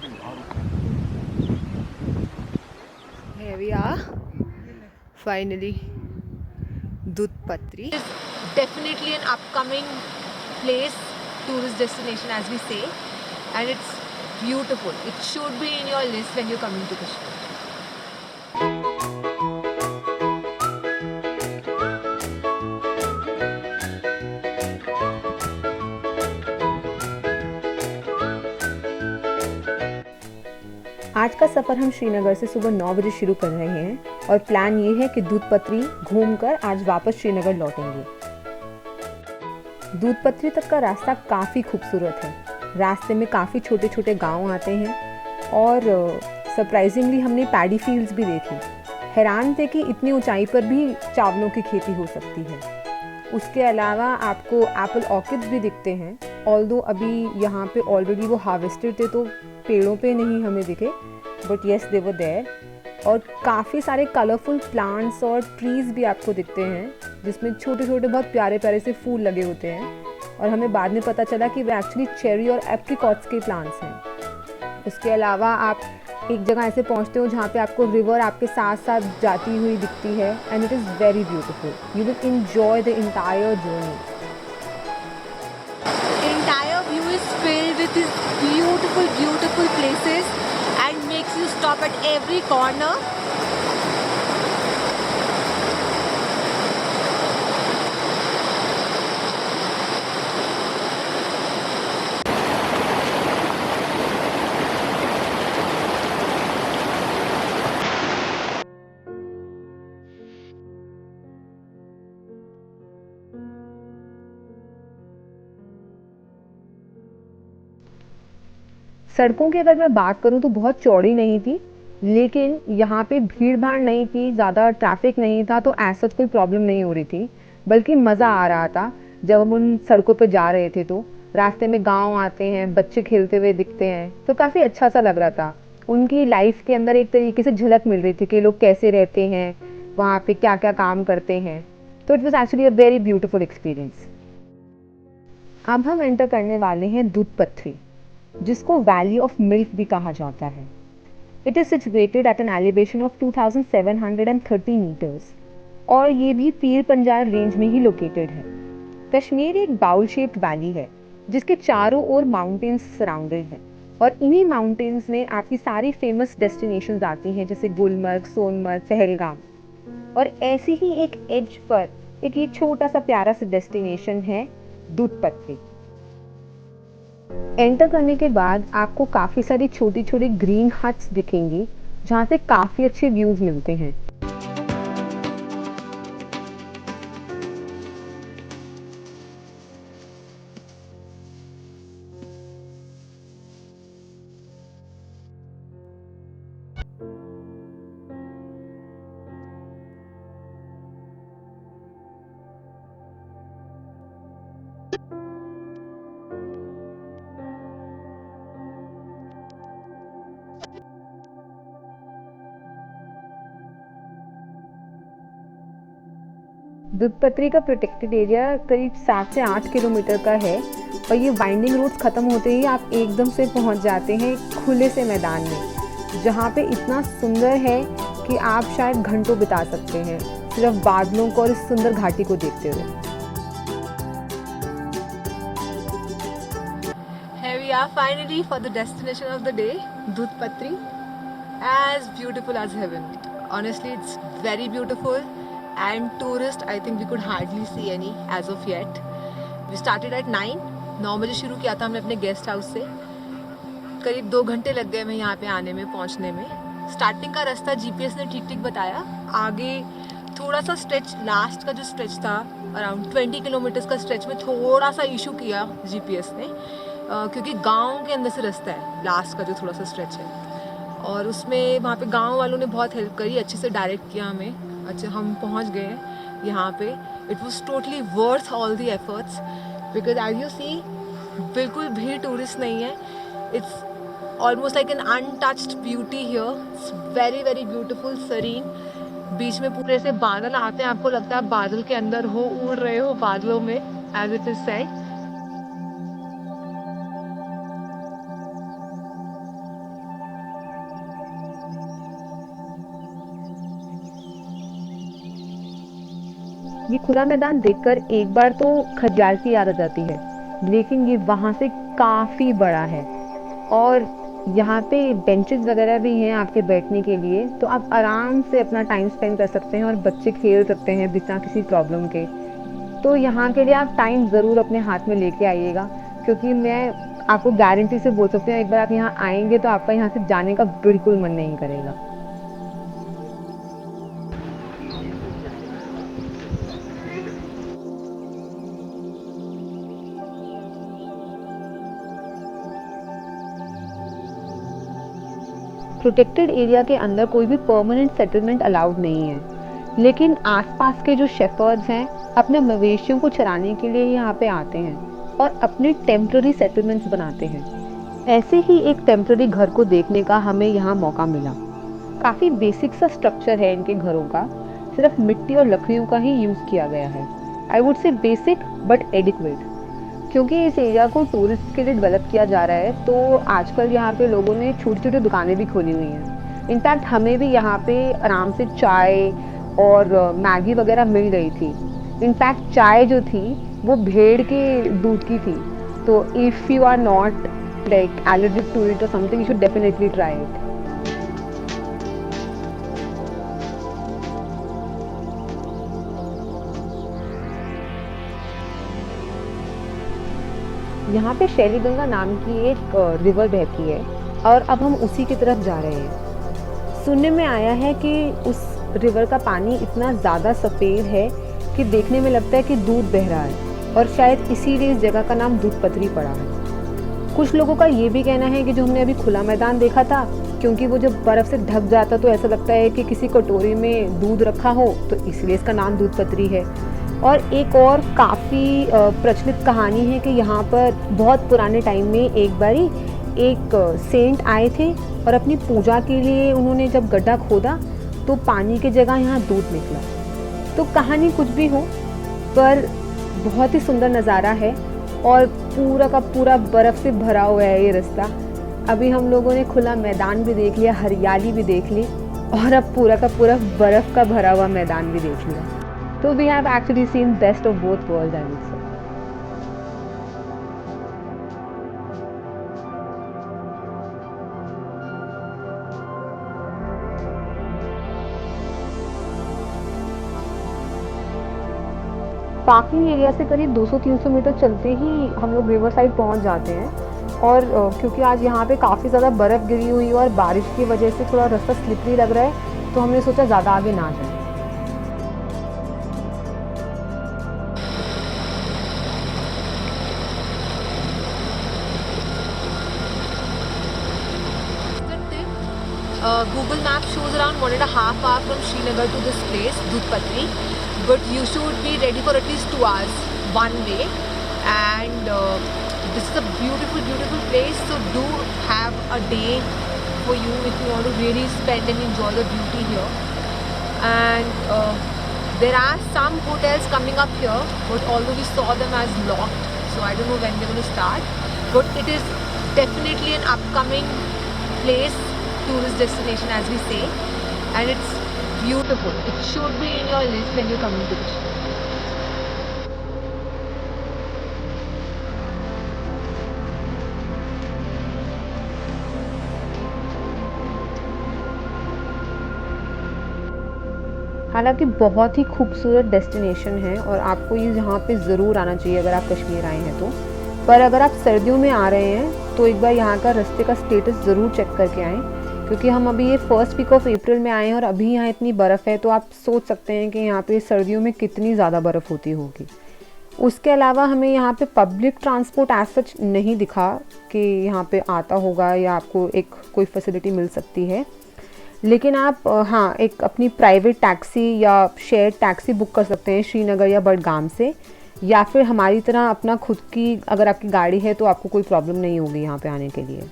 Here we are, finally. Dudhpatri is definitely an upcoming place, tourist destination as we say, and it's beautiful. It should be in your list when you're coming to Kashmir. आज का सफ़र हम श्रीनगर से सुबह 9 बजे शुरू कर रहे हैं और प्लान ये है कि दूधपत्री घूमकर आज वापस श्रीनगर लौटेंगे। दूधपत्री तक का रास्ता काफ़ी खूबसूरत है। रास्ते में काफ़ी छोटे छोटे गांव आते हैं और सरप्राइजिंगली हमने पैडी फील्ड्स भी देखी। हैरान थे कि इतनी ऊंचाई पर भी चावलों की खेती हो सकती है। उसके अलावा आपको एप्पल ऑर्किड्स भी दिखते हैं, ऑल्दो अभी यहाँ पे ऑलरेडी वो हार्वेस्टेड थे तो पेड़ों पे नहीं हमें दिखे, but yes they were there. और काफ़ी सारे कलरफुल प्लांट्स और ट्रीज़ भी आपको दिखते हैं जिसमें छोटे छोटे बहुत प्यारे प्यारे से फूल लगे होते हैं और हमें बाद में पता चला कि वे एक्चुअली चेरी और एप्रिकॉट्स के प्लांट्स हैं। उसके अलावा आप एक जगह ऐसे पहुंचते हो जहाँ पे आपको रिवर आपके साथ साथ जाती हुई दिखती है and it is very beautiful. You will enjoy the entire journey. Entire view is filled with these beautiful places and makes you stop at every corner. सड़कों की अगर मैं बात करूं तो बहुत चौड़ी नहीं थी, लेकिन यहाँ पे भीड़ भाड़ नहीं थी, ज़्यादा ट्रैफिक नहीं था, तो ऐसा कोई प्रॉब्लम नहीं हो रही थी। बल्कि मज़ा आ रहा था जब हम उन सड़कों पे जा रहे थे। तो रास्ते में गांव आते हैं, बच्चे खेलते हुए दिखते हैं, तो काफ़ी अच्छा सा लग रहा था। उनकी लाइफ के अंदर एक तरीके से झलक मिल रही थी कि लोग कैसे रहते हैं, वहाँ पे क्या क्या काम करते हैं। तो it was actually a very beautiful experience. अब हम एंटर करने वाले हैं दूधपत्री, जिसको वैली ऑफ मिल्क भी कहा जाता है। It is situated at an elevation of 2730 meters और ये भी पीर पंजाल रेंज में ही लोकेटेड है। कश्मीर एक बाउल शेप्ड वैली है जिसके चारों ओर माउंटेन्स सराउंडेड हैं और इन्हीं माउंटेन्स में आपकी सारी फेमस डेस्टिनेशंस आती हैं जैसे गुलमर्ग, सोनमर्ग, पहलगाम। और ऐसी ही एक एज पर एक ये छोटा सा प्यारा सा डेस्टिनेशन है दूधपत्री। एंटर करने के बाद आपको काफ़ी सारी छोटी छोटी ग्रीन हट्स दिखेंगी जहाँ से काफ़ी अच्छे व्यूज़ मिलते हैं। दूधपत्री का प्रोटेक्टेड एरिया करीब 7 से 8 किलोमीटर का है और ये वाइंडिंग रोड्स ख़त्म होते ही आप एकदम से पहुंच जाते हैं खुले से मैदान में, जहाँ पे इतना सुंदर है कि आप शायद घंटों बिता सकते हैं सिर्फ बादलों को और इस सुंदर घाटी को देखते हुए। Here we are finally for the destination of the day, Dudhpatri. As beautiful as heaven. Honestly, it's very beautiful. And tourist, I think we could hardly see any as of yet. We started at 9. 9 बजे शुरू किया था हमने अपने guest house से। करीब 2 घंटे लग गए हमें यहाँ पे आने में, पहुँचने में। स्टार्टिंग का रास्ता जीपीएस ने ठीक ठीक बताया। आगे थोड़ा सा स्ट्रेच, लास्ट का जो स्ट्रेच था अराउंड 20 किलोमीटर्स का स्ट्रेच में थोड़ा सा इशू किया जीपीएस ने, क्योंकि गांव के अंदर से रास्ता है लास्ट का जो थोड़ा सा स्ट्रेच है, और उसमें वहाँ पे गांव वालों ने बहुत हेल्प करी, अच्छे से डायरेक्ट किया हमें। अच्छा, हम पहुँच गए यहाँ पे। It was totally worth all the efforts because as you see बिल्कुल भी टूरिस्ट नहीं है। It's almost like an untouched beauty here. It's very very beautiful, serene. बीच में पूरे से बादल आते हैं, आपको लगता है बादल के अंदर हो, उड़ रहे हो बादलों में, एज इट इज सेड। ये खुला मैदान देखकर एक बार तो खज्जाल की याद आ जाती है, लेकिन ये वहाँ से काफ़ी बड़ा है और यहाँ पे बेंचेस वगैरह भी हैं आपके बैठने के लिए, तो आप आराम से अपना टाइम स्पेंड कर सकते हैं और बच्चे खेल सकते हैं बिना किसी प्रॉब्लम के। तो यहाँ के लिए आप टाइम ज़रूर अपने हाथ में लेके आइएगा, क्योंकि मैं आपको गारंटी से बोल सकती हूँ एक बार आप यहाँ आएंगे तो आपका यहाँ से जाने का बिल्कुल मन नहीं करेगा। प्रोटेक्टेड एरिया के अंदर कोई भी परमानेंट सेटलमेंट अलाउड नहीं है, लेकिन आसपास के जो शेफर्ड्स हैं अपने मवेशियों को चराने के लिए यहाँ पे आते हैं और अपने टेम्पररी सेटलमेंट्स बनाते हैं। ऐसे ही एक टेम्पररी घर को देखने का हमें यहाँ मौका मिला। काफ़ी बेसिक सा स्ट्रक्चर है इनके घरों का, सिर्फ मिट्टी और लकड़ियों का ही यूज़ किया गया है। I would say basic but adequate, क्योंकि इस एरिया को टूरिस्ट के लिए डेवलप किया जा रहा है, तो आजकल यहाँ पे लोगों ने छोटी छोटी दुकानें भी खोली हुई हैं। इनफैक्ट हमें भी यहाँ पे आराम से चाय और मैगी वगैरह मिल रही थी। इनफैक्ट चाय जो थी वो भेड़ के दूध की थी, तो if you are not like allergic to it और something, you should definitely try it. यहाँ पे शैलीगंगा नाम की एक रिवर बहती है और अब हम उसी की तरफ जा रहे हैं। सुनने में आया है कि उस रिवर का पानी इतना ज़्यादा सफ़ेद है कि देखने में लगता है कि दूध बह रहा है, और शायद इसीलिए इस जगह का नाम दूध पत्री पड़ा है। कुछ लोगों का ये भी कहना है कि जो हमने अभी खुला मैदान देखा था, क्योंकि वो जब बर्फ़ से ढक जाता तो ऐसा लगता है कि किसी कटोरी में दूध रखा हो, तो इसलिए इसका नाम दूध पत्री है। और एक और काफ़ी प्रचलित कहानी है कि यहाँ पर बहुत पुराने टाइम में एक बारी एक सेंट आए थे और अपनी पूजा के लिए उन्होंने जब गड्ढा खोदा तो पानी की जगह यहाँ दूध निकला। तो कहानी कुछ भी हो, पर बहुत ही सुंदर नज़ारा है और पूरा का पूरा बर्फ़ से भरा हुआ है ये रास्ता। अभी हम लोगों ने खुला मैदान भी देख लिया, हरियाली भी देख ली, और अब पूरा का पूरा बर्फ़ का भरा हुआ मैदान भी देख लिया। So we have actually seen best of both worlds, I would say. Parking area से करीब 200-300 मीटर चलते ही हम लोग रिवर साइड पहुंच जाते हैं, और क्योंकि आज यहाँ पे काफ़ी ज़्यादा बर्फ़ गिरी हुई है और बारिश की वजह से थोड़ा रास्ता स्लिपरी लग रहा है, तो हमने सोचा ज़्यादा आगे ना जाए। Google Maps shows around 1.5 hours from Srinagar to this place, Dudh Patri, but you should be ready for at least 2 hours one way. And this is a beautiful, beautiful place. So do have a day for you if you want to really spend and enjoy the beauty here. And there are some hotels coming up here, but although we saw them as locked, so I don't know when they're going to start. But it is definitely an upcoming place, tourist destination as we say, and it's beautiful. It should be in your list when you come to it. हालांकि बहुत ही खूबसूरत destination है और आपको ये यहाँ पे ज़रूर आना चाहिए अगर आप कश्मीर आए हैं तो। पर अगर आप सर्दियों में आ रहे हैं तो एक बार यहाँ का रास्ते का स्टेटस ज़रूर चेक करके आएँ, क्योंकि हम अभी ये फर्स्ट वीक ऑफ अप्रैल में आए हैं और अभी यहाँ इतनी बर्फ़ है, तो आप सोच सकते हैं कि यहाँ पे सर्दियों में कितनी ज़्यादा बर्फ़ होती होगी। उसके अलावा हमें यहाँ पे पब्लिक ट्रांसपोर्ट एज सच नहीं दिखा कि यहाँ पे आता होगा या आपको एक कोई फैसिलिटी मिल सकती है, लेकिन आप हाँ एक अपनी प्राइवेट टैक्सी या शेयर टैक्सी बुक कर सकते हैं श्रीनगर या बडगाम से, या फिर हमारी तरह अपना खुद की अगर आपकी गाड़ी है तो आपको कोई प्रॉब्लम नहीं होगी यहाँ पे आने के लिए।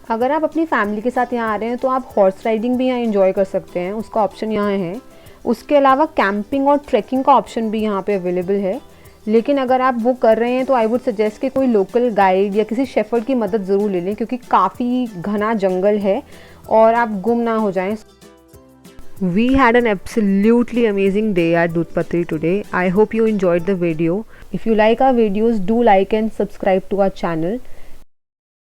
अगर आप अपनी फैमिली के साथ यहाँ आ रहे हैं तो आप हॉर्स राइडिंग भी यहाँ एंजॉय कर सकते हैं, उसका ऑप्शन यहाँ है। उसके अलावा कैंपिंग और ट्रैकिंग का ऑप्शन भी यहाँ पे अवेलेबल है, लेकिन अगर आप वो कर रहे हैं तो आई वुड सजेस्ट कि कोई लोकल गाइड या किसी शेफर्ड की मदद ज़रूर ले लें, क्योंकि काफ़ी घना जंगल है और आप गुम ना हो जाएं। We had an absolutely amazing day at Dudhpatri today. I hope you enjoyed the video. If you like our videos, do like and subscribe to our channel.